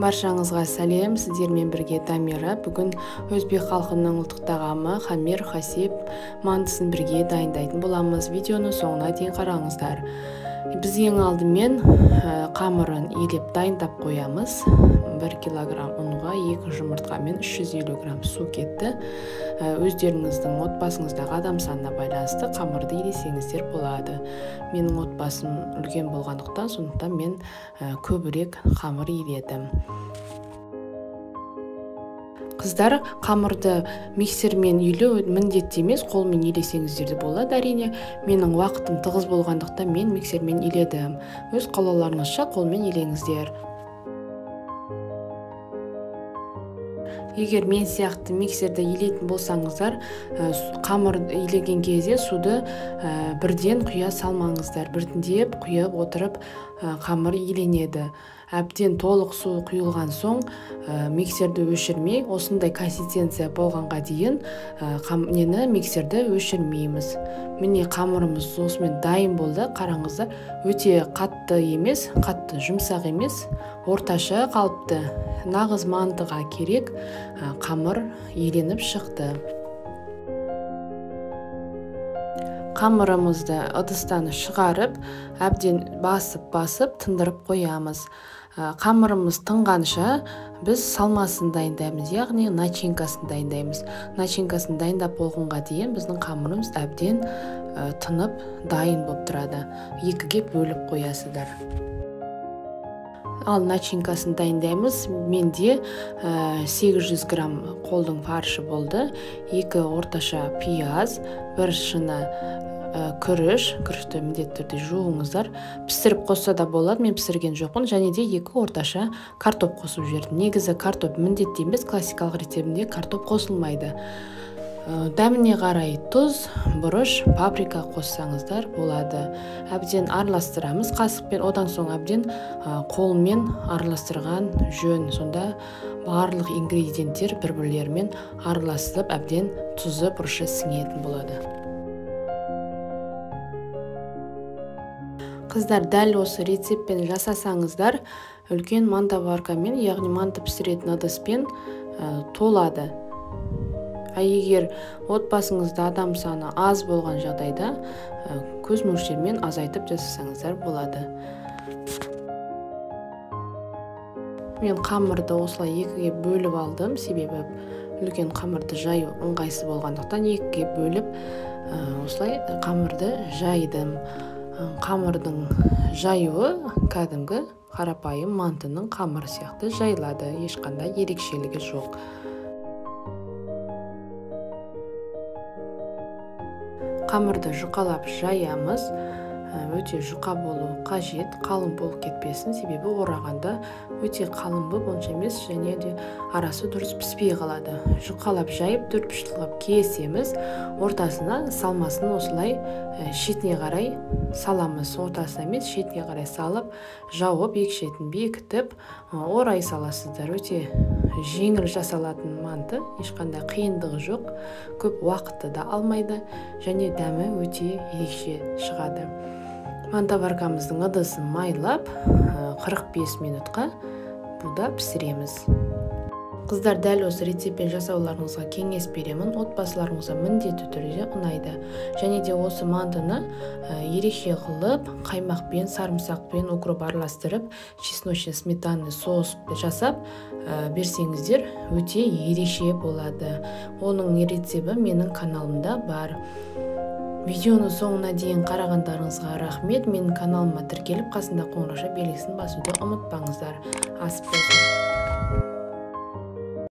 Баршаңызға сәлем, сіздермен бірге Дамира. Бүгін өзбек халқының ұлттық тағамы хамир хасиб мантысын бірге дайындайтын боламыз. Видеоны соңына дейін қараңыздар. Біз ең алдымен қамырын елеп дайындап қоямыз. 1 килограмм ұнға 2 жұмыртқа мен 350 грамм су кетті. Өздеріңіздің отбасыңыздағы адам санына байланысты қамырды елесеңіздер болады. Менің отбасым үлкен болғандықтан, сондықтан мен көбірек қамыр еледім. Қыздар, қамырды миксермен үйлеу міндетті емес, қолмен елесеңіздер де болады әрине. Менің уақытым тығыз болғандықтан мен миксермен еледім. Өз қалауларыңызша қолмен елеңіздер. Егер мен сияқты миксерді елейтін болсаңыздар, қамыр елеген кезде суды бірден құя салмаңыздар. Біртіндеп құйып отырып қамыр еленеді. Әбден толық су құйылған соң миксерді өшірмей, осындай консистенция болғанға дейін миксерді өшірмейміз. Міне қамырымыз осымен дайын болды. Қараңыздар, өте қатты емес, қатты жұмсақ емес, орташа қалыпты. Нағыз мантыға керек қамыр еленіп шықты. Қамырымызды ыдыстан шығарып, әбден басып тындырып қоямыз. Қамырымыз тынғанша біз салмасын дайындаймыз, яғни начинкасын дайындаймыз. Начинкасын дайындап болғанға дейін біздің қамырымыз әбден тынып дайын болып тұрады. Екіге бөліп қоясыздар. Ал начинкасын дайындаймыз. Менде 800 грамм қолдың фаршы болды. 2 орташа пияз, 1 шыны күрішті міндетті түрде жуыңыздар. Пісіріп қосса да болады, мен пісірген жоқпын. Және де 2 орташа картоп қосып жібердім. Негізі картоп міндетті емес, классикалық рецептінде картоп қосылмайды. Дәміне қарай тұз, бұрыш, паприка қоссаңыздар болады. Әбден араластырамыз қасықпен, одан соң әбден қолмен араластырған жөн. Сонда барлық ингредиенттер бір-бірлерімен араласып, әбден тұзы, бұрышы сіңетін болады. Қыздар, дәл осы рецептпен жасасаңыздар, үлкен мантоваркамен, яғни манты пісіретін ыдыспен толады. Егер отбасыңызда адам саны аз болған жағдайда көз мөлшермен азайтып жасасаңыздар болады. Мен қамырды осылай екіге бөліп алдым, себебі үлкен қамырды жаю ыңғайсыз болғандықтан екіге бөліп осылай қамырды жайдым. Қамырдың жаюы кәдімгі қарапайым мантының қамыры сияқты жайылады, ешқандай ерекшелігі жоқ. Қамырды жұқалап жаямыз. Өте жұқа болу қажет, қалың болып кетпесін, себебі орағанда өте қалың болып онша емес, және де арасы дұрыс піспей қалады. Жұқалап жайып, дүрпіштіліп кесеміз, ортасына салмасын осылай шетіне қарай саламыз. Ортасына емес, шетіне қарай салып, жауып, екі шетін бекітіп, орай саласыздар. Өте жеңіл жасалатын манты, ешқандай қиындығы жоқ, көп уақытты да алмайды, және дәмі өте ерекше шығады. Мантоваркамыздың ыдысын майлап 45 минутқа буда пісіреміз. Қыздар, дәл осы рецептпен жасауларыңызға кеңес беремін. Отбасыларыңызға міндетті түрде ұнайды. Және де осы мантыны ерекше қылып, қаймақпен, сарымсақпен, укроп араластырып, чесночный сметанный соус жасап берсеңіздер, өте ерекше болады. Оның рецебті менің каналымда бар. Видеоны соңына дейін қарағандарыңызға рахмет. Менің каналыма тіркеліп, қасында қоңырауша белгісін басуды ұмытпаңыздар. Ас болсын.